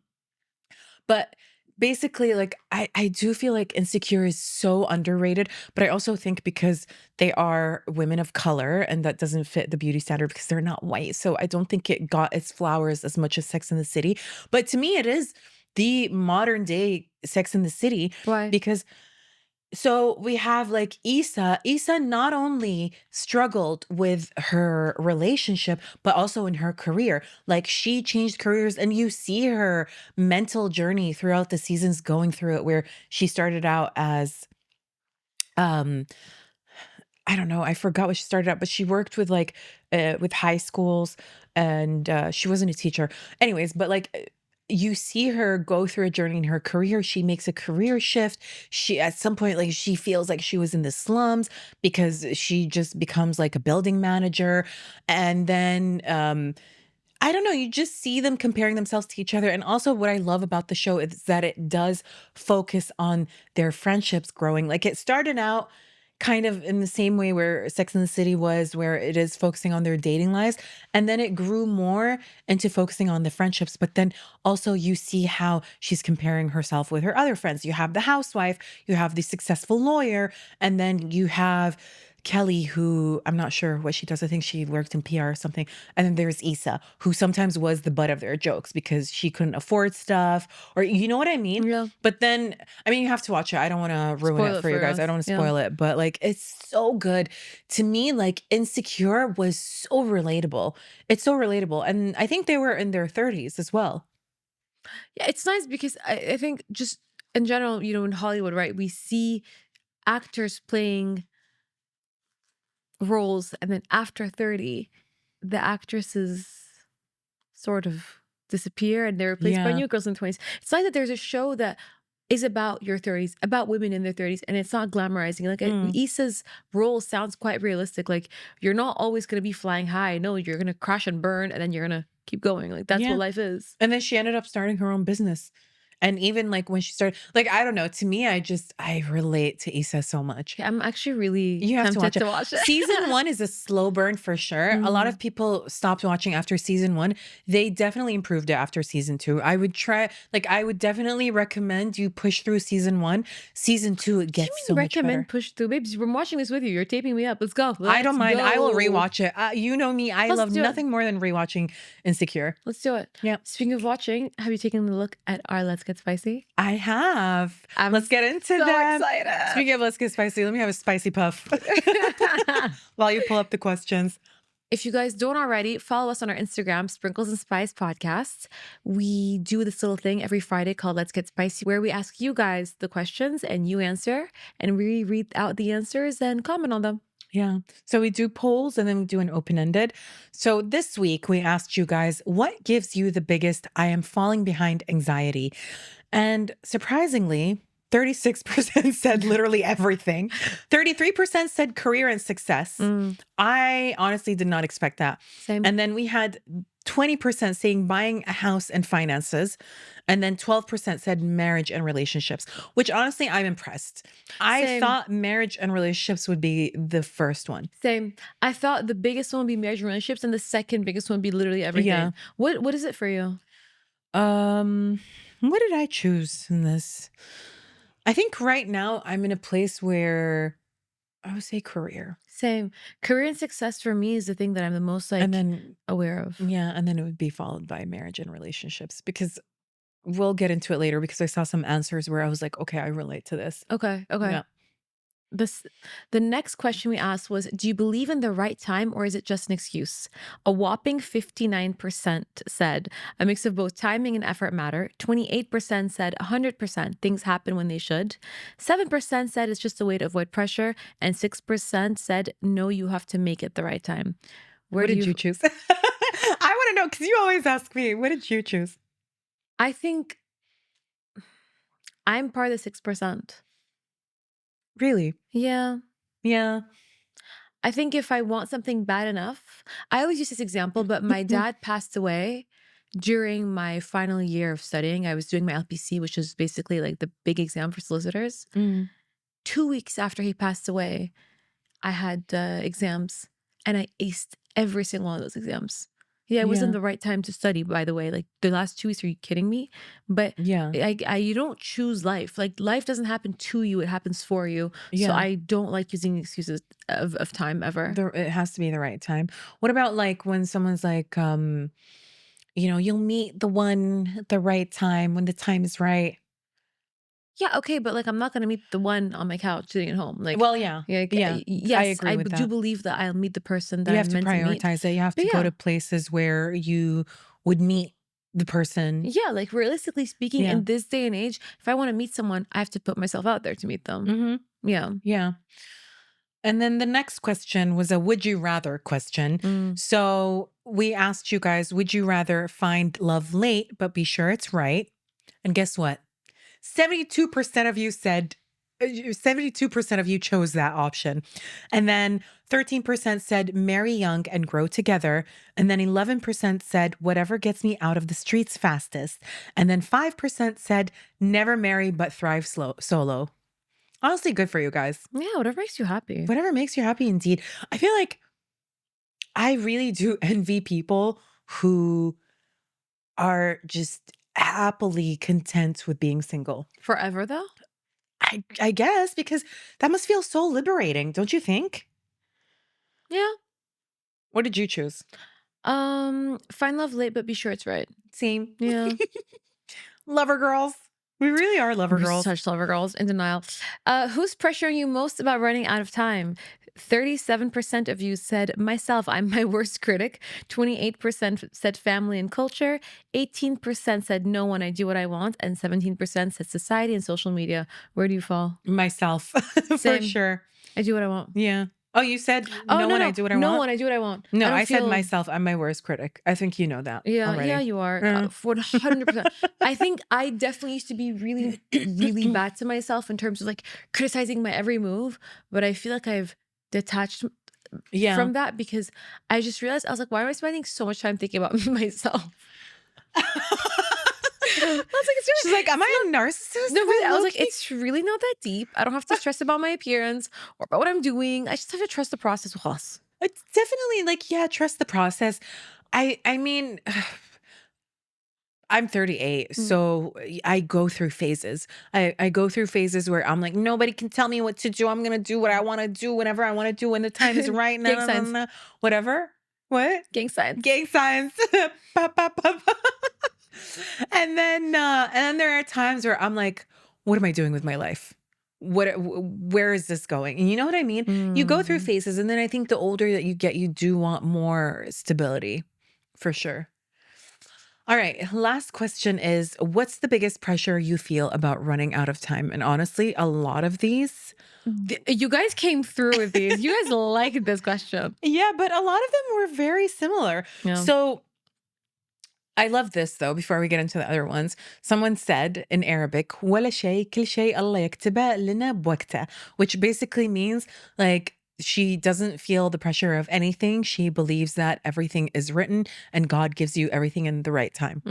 but basically, like I do feel like Insecure is so underrated, but I also think because they are women of color and that doesn't fit the beauty standard because they're not white. So I don't think it got its flowers as much as Sex in the City. But to me, it is the modern day Sex in the City Why? because so we have like Issa. Issa not only struggled with her relationship, but also in her career. Like she changed careers, and you see her mental journey throughout the seasons going through it, where she started out as um I don't know, I forgot what she started out, but she worked with high schools and she wasn't a teacher. Anyways, but you see her go through a journey in her career. She makes a career shift. She at some point like she feels like she was in the slums because she just becomes like a building manager. And then I don't know, you just see them comparing themselves to each other. And also, what I love about the show is that it does focus on their friendships growing. Like, it started out kind of in the same way where Sex and the City was, where it is focusing on their dating lives. And then it grew more into focusing on the friendships. But then also, you see how she's comparing herself with her other friends. You have the housewife, you have the successful lawyer, and then you have Kelly, who I'm not sure what she does. I think she worked in PR or something. And then there's Issa, who sometimes was the butt of their jokes because she couldn't afford stuff, or you know what I mean? Yeah. But then, I mean, you have to watch it. I don't want to ruin Spoil it it for you for guys. I us. don't want to Yeah. spoil it, but like, it's so good. To me, like, Insecure was so relatable. It's so relatable. And I think they were in their 30s as well. Yeah, it's nice because I think just in general, in Hollywood, right? We see actors playing roles, and then after 30, the actresses sort of disappear and they're replaced by Yeah. new girls in the 20s. It's like that there's a show that is about your 30s, about women in their 30s, and it's not glamorizing. Like Mm. Issa's role sounds quite realistic. Like you're not always going to be flying high. No, you're going to crash and burn, and then you're going to keep going. Like that's what Yeah. life is. And then she ended up starting her own business. And even like when she started, like, I don't know, to me, I relate to Issa so much. Yeah, I'm actually really You have to tempted watch it. to watch it. Season 1 is a slow burn for sure. A lot Mm. of people stopped watching after season 1. They definitely improved it after season 2. I would definitely recommend you push through season 1. Season 2, it What do you gets so mean much recommend better. push through? Babes, we're watching this with you. You're taping me up. Let's go. I don't Let's mind. I will go. rewatch it. You know me. I Let's love do it. nothing more than rewatching Insecure. Let's do it. Yeah, Speaking of watching, have you taken a look at our Let's Get Spicy? I have. I'm Let's get into so them. excited. Speaking of Let's Get Spicy, let me have a spicy puff while you pull up the questions. If you guys don't already, follow us on our Instagram, Sprinkles and Spice Podcasts. We do this little thing every Friday called Let's Get Spicy, where we ask you guys the questions and you answer, and we read out the answers and comment on them. Yeah. So we do polls and then we do an open-ended. So this week we asked you guys, what gives you the biggest I am falling behind anxiety? And surprisingly, 36% said literally everything. 33% said career and success. Mm, I honestly did not expect that. same. And then we had 20% saying buying a house and finances, and then 12% said marriage and relationships, which honestly, I'm impressed. I Same. thought marriage and relationships would be the first one. Same. I thought the biggest one would be marriage and relationships, and the second biggest one would be literally everything. Yeah. What is it for you? What did I choose in this? I think right now I'm in a place where I would say career. Same. Career and success for me is the thing that I'm the most like And then, aware of. yeah, and then it would be followed by marriage and relationships because we'll get into it later because I saw some answers where I was like, okay, I relate to this. Okay. Okay. Yeah. The next question we asked was, do you believe in the right time or is it just an excuse? A whopping 59% said a mix of both timing and effort matter. 28% said 100% things happen when they should. 7% said it's just a way to avoid pressure. And 6% said, no, you have to make it the right time. What did you choose? I want to know because you always ask me, what did you choose? I think I'm part of the 6%. Really? Yeah. Yeah. I think if I want something bad enough, I always use this example, but my dad passed away during my final year of studying. I was doing my LPC, which is basically like the big exam for solicitors. 2 weeks after he passed away, I had exams and I aced every single one of those exams. Yeah, it wasn't Yeah. the right time to study, by the way. Like the last 2 weeks, are you kidding me? But Yeah. you don't choose life. Like life doesn't happen to you, it happens for you. So Yeah. I don't like using excuses of time ever. It has to be the right time. What about like when someone's like, you'll meet the one at the right time when the time is right? Yeah, okay, but like I'm not gonna meet the one on my couch sitting at home. Like, Well, yeah. Yeah. I yes, agree I with do that. believe that I'll meet the person that You have I'm to meant to meet. prioritize it. You have But to go yeah, to places where you would meet the person. yeah, like realistically speaking, Yeah. in this day and age, if I want to meet someone, I have to put myself out there to meet them. Mm-hmm. Yeah. Yeah. And then the next question was a would you rather question. Mm. So we asked you guys, would you rather find love late, but be sure it's right? And guess what? 72% of you said, 72% of you chose that option. And then 13% said marry young and grow together. And then 11% said whatever gets me out of the streets fastest. And then 5% said never marry but thrive solo. Honestly, good for you guys. Yeah, whatever makes you happy. Whatever makes you happy, indeed. I feel like I really do envy people who are just happily content with being single. Forever though? I guess because that must feel so liberating, don't you think? Yeah. What did you choose? Find love late, but be sure it's right. Same. Yeah. Lover girls. We really are lover We're girls. such lover girls in denial. Who's pressuring you most about running out of time? 37% of you said myself, I'm my worst critic. 28% said family and culture. 18% said no one, I do what I want. And 17% said society and social media. Where do you fall? Myself, for Same. sure. I do what I want. Yeah. Oh, you said Oh, no one, I do what I no want? one, I do what I want. No, don't I said feel- myself, I'm my worst critic. I think you know that Yeah, already. yeah, you are. Yeah. 100%. I think I definitely used to be really, really bad to myself in terms of like criticizing my every move. But I feel like I've detached Yeah. from that because I just realized I was like, why am I spending so much time thinking about myself? I was like, it's really, She's like, am I a narcissist? no, really, I was like, Low-key? it's really not that deep. I don't have to stress about my appearance or about what I'm doing. I just have to trust the process with us. It's definitely like, yeah, trust the process. I mean, I'm 38, so I go through phases. I go through phases where I'm like, nobody can tell me what to do. I'm gonna do what I want to do whenever I want to do when the time is right. Gang signs. Whatever. What? Gang signs. Gang signs. Pa, pa, pa, pa. And then there are times where I'm like, what am I doing with my life? Where is this going? And you know what I mean? You go through phases, and then I think the older that you get, you do want more stability, for sure. All right, last question is, what's the biggest pressure you feel about running out of time? And honestly, a lot of these. You guys came through with these. You guys liked this question. Yeah, but a lot of them were very similar. Yeah. So I love this though, before we get into the other ones. Someone said in Arabic, ولا شيء كل شيء الله يكتبه لنا بوقته, which basically means like she doesn't feel the pressure of anything. She believes that everything is written and God gives you everything in the right time.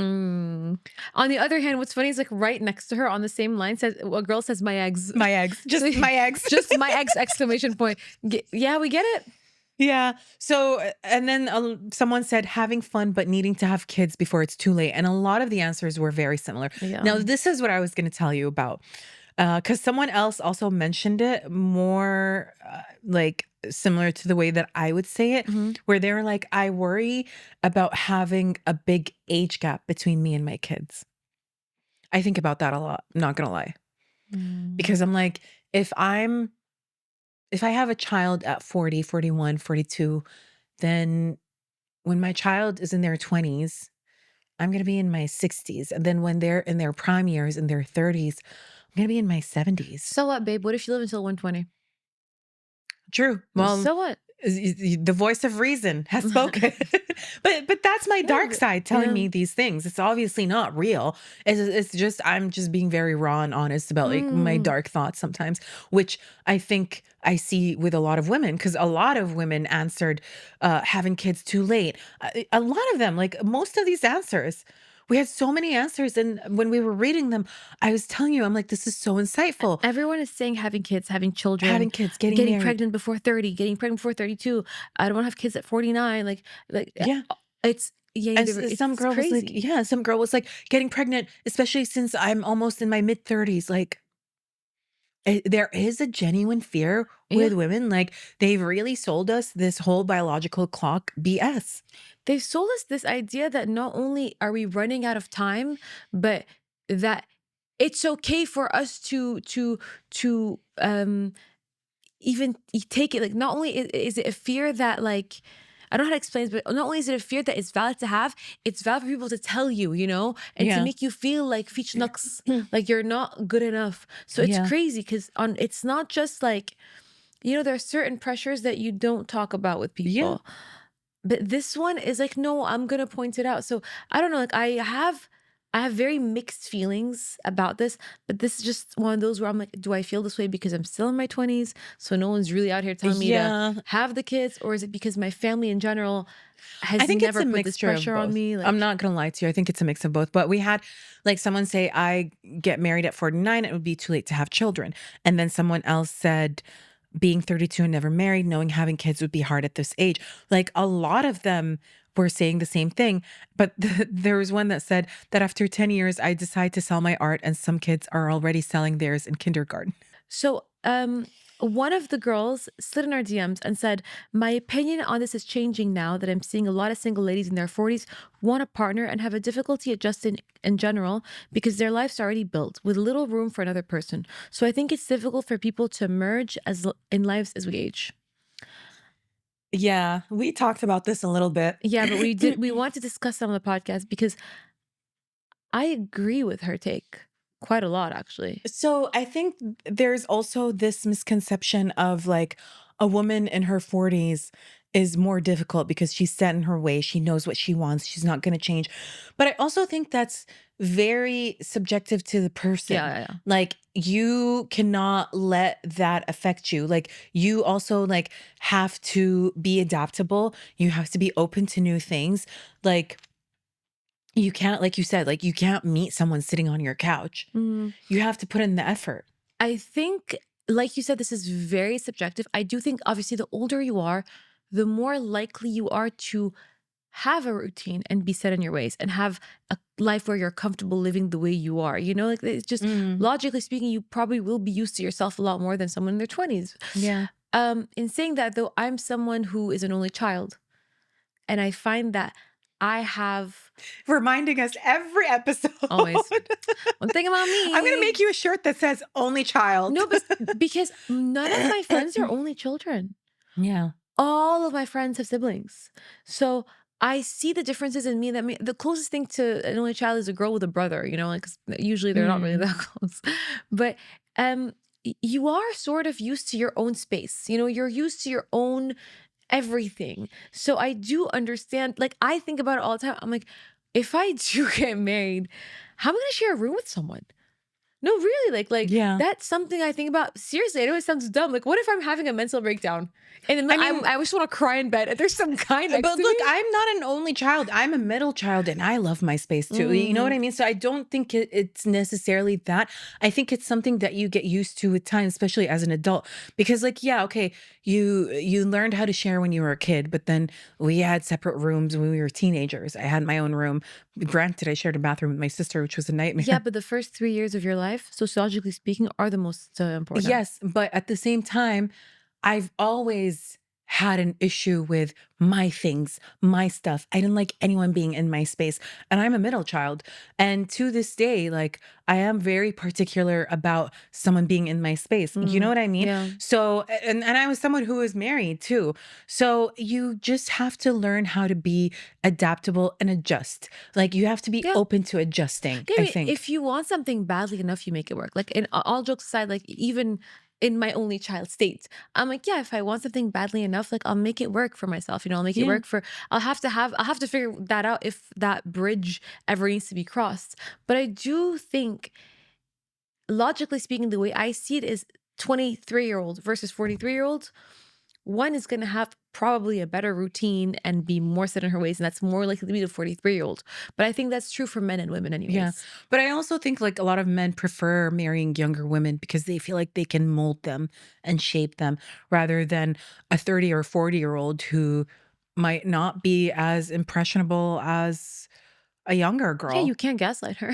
On the other hand, what's funny is like right next to her on the same line says a girl says my eggs. My eggs, just my eggs. Just my eggs exclamation point. Yeah, we get it. Yeah. So, and then someone said having fun, but needing to have kids before it's too late. And a lot of the answers were very similar. Yeah. Now, this is what I was going to tell you about. Because someone else also mentioned it more like similar to the way that I would say it, where they were like, I worry about having a big age gap between me and my kids. I think about that a lot. I'm not going to lie. Because I'm like, if I have a child at 40, 41, 42, then when my child is in their 20s, I'm going to be in my 60s. And then when they're in their prime years, in their 30s, I'm going to be in my 70s. So what, babe? What if you live until 120? True. Well, so what? The voice of reason has spoken. but that's my dark side telling me these things. It's obviously not real. It's just, I'm just being very raw and honest about like my dark thoughts sometimes, which I think I see with a lot of women, because a lot of women answered having kids too late. A lot of them, like most of these answers, we had so many answers. And when we were reading them, I was telling you, I'm like, this is so insightful. Everyone is saying having kids, having children, having kids, getting married. pregnant before 30, getting pregnant before 32. I don't want to have kids at 49. Like, yeah. It's, yeah. Some girl was like, yeah, some girl was like getting pregnant, especially since I'm almost in my mid 30s. Like, there is a genuine fear with women. Like, they've really sold us this whole biological clock BS. They've sold us this idea that not only are we running out of time, but that it's okay for us to even take it. Like, not only is it a fear that, like, I don't know how to explain this, but not only is it a fear that it's valid to have, it's valid for people to tell you, you know, and to make you feel like fichnucks, like you're not good enough. So it's crazy because it's not just like, you know, there are certain pressures that you don't talk about with people. But this one is like, no, I'm gonna point it out. So I don't know, like I have very mixed feelings about this, but this is just one of those where I'm like, do I feel this way because I'm still in my 20s, so no one's really out here telling me to have the kids, or is it because my family in general has never put this pressure on me? Like, I'm not gonna lie to you. I think it's a mix of both. But we had like someone say, I get married at 49, it would be too late to have children. And then someone else said, being 32 and never married, knowing having kids would be hard at this age. Like, a lot of them were saying the same thing. But there was one that said that after 10 years, I decide to sell my art, and some kids are already selling theirs in kindergarten. So one of the girls slid in our DMs and said, my opinion on this is changing now that I'm seeing a lot of single ladies in their 40s want a partner and have a difficulty adjusting in general because their life's already built with little room for another person. So I think it's difficult for people to merge in lives as we age. Yeah, we talked about this a little bit. Yeah, but we want to discuss it on the podcast because I agree with her take quite a lot, actually. So I think there's also this misconception of like a woman in her 40s is more difficult because she's set in her way. She knows what she wants. She's not going to change. But I also think that's very subjective to the person. Yeah. Like, you cannot let that affect you. Like, you also like have to be adaptable. You have to be open to new things. Like, you can't, like you said, like you can't meet someone sitting on your couch. You have to put in the effort. I think, like you said, this is very subjective. I do think, obviously, the older you are, the more likely you are to have a routine and be set in your ways and have a life where you're comfortable living the way you are. You know, like, it's just logically speaking, you probably will be used to yourself a lot more than someone in their 20s. Yeah. In saying that, though, I'm someone who is an only child. And I find that I have... reminding us every episode. Always. One thing about me. I'm going to make you a shirt that says only child. No, but because none of my friends are only children. Yeah. All of my friends have siblings. So I see the differences in me. The closest thing to an only child is a girl with a brother, you know, like, 'cause usually they're not really that close. But you are sort of used to your own space. You know, you're used to your own everything. So I do understand, like, I think about it all the time. I'm like, if I do get married, how am I going to share a room with someone? No, really, like Yeah. that's something I think about seriously. I know it sounds dumb. Like, what if I'm having a mental breakdown and then I mean, I just want to cry in bed and there's some guy next but to look, me? I'm not an only child. I'm a middle child and I love my space too. You know what Mm. I mean? So I don't think it's necessarily that. I think it's something that you get used to with time, especially as an adult. Because like, yeah, okay, you learned how to share when you were a kid, but then we had separate rooms when we were teenagers. I had my own room. Granted, I shared a bathroom with my sister, which was a Yeah, nightmare. but the first 3 years of your life, sociologically speaking, are the most important. Yes, but at the same time, I've always had an issue with my things, my stuff. I didn't like anyone being in my space. And I'm a middle child. And to this day, like I am very particular about someone being in my space. You know Mm. what I mean? Yeah. So, and I was someone who was married too. So you just have to learn how to be adaptable and adjust. Like you have to be Yeah. open to adjusting, Yeah, I I mean, think. if you want something badly enough, you make it work. Like, in all jokes aside, like even in my only child state, I'm like, yeah, if I want something badly enough, like I'll make it work for myself. I'll make it Yeah. work for. I'll have to figure that out if that bridge ever needs to be crossed. But I do think, logically speaking, the way I see it is 23-year-old versus 43-year-old. One is going to have probably a better routine and be more set in her ways, and that's more likely to be the 43-year-old. But I think that's true for men and women, Yeah. anyways. But I also think like a lot of men prefer marrying younger women because they feel like they can mold them and shape them rather than a 30 or 40-year-old who might not be as impressionable as a younger Yeah, you girl. can't gaslight her.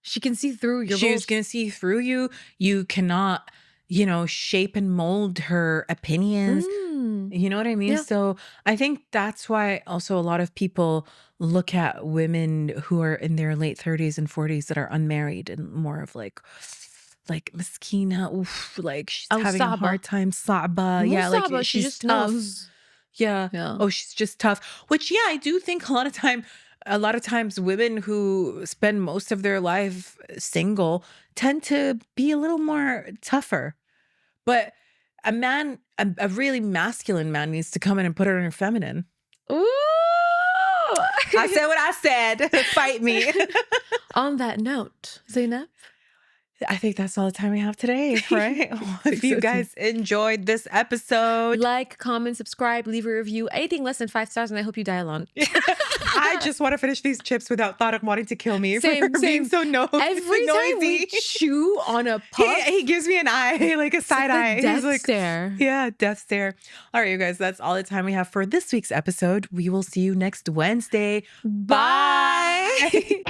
She can see through your She's bullshit. going to see through you. You cannot, shape and mold her opinions. Mm. You know what I mean? Yeah. So I think that's why also a lot of people look at women who are in their late 30s and 40s that are unmarried and more of like Miskina, oof, like she's Oh, having a Saba. hard time. Saba. Yeah, like Musaba, she she's just tough. knows. Yeah. Yeah. Oh, she's just tough. Which yeah, I do think a lot of times women who spend most of their life single tend to be a little more tougher. But a really masculine man needs to come in and put her in her feminine. Ooh. I said what I said. Fight me. On that note, Zainab. I think that's all the time we have today, right? Think If you so too. guys enjoyed this episode, Like, comment, subscribe, leave a review. Anything less than 5 stars, and I hope you die alone. I just want to finish these chips without thought of wanting to kill me Same, for being same. so Every time we noisy. chew on a puff, He gives me an eye, like a side the eye. death He's like, stare. yeah, death stare. All right, you guys, that's all the time we have for this week's episode. We will see you next Wednesday. Bye. Bye.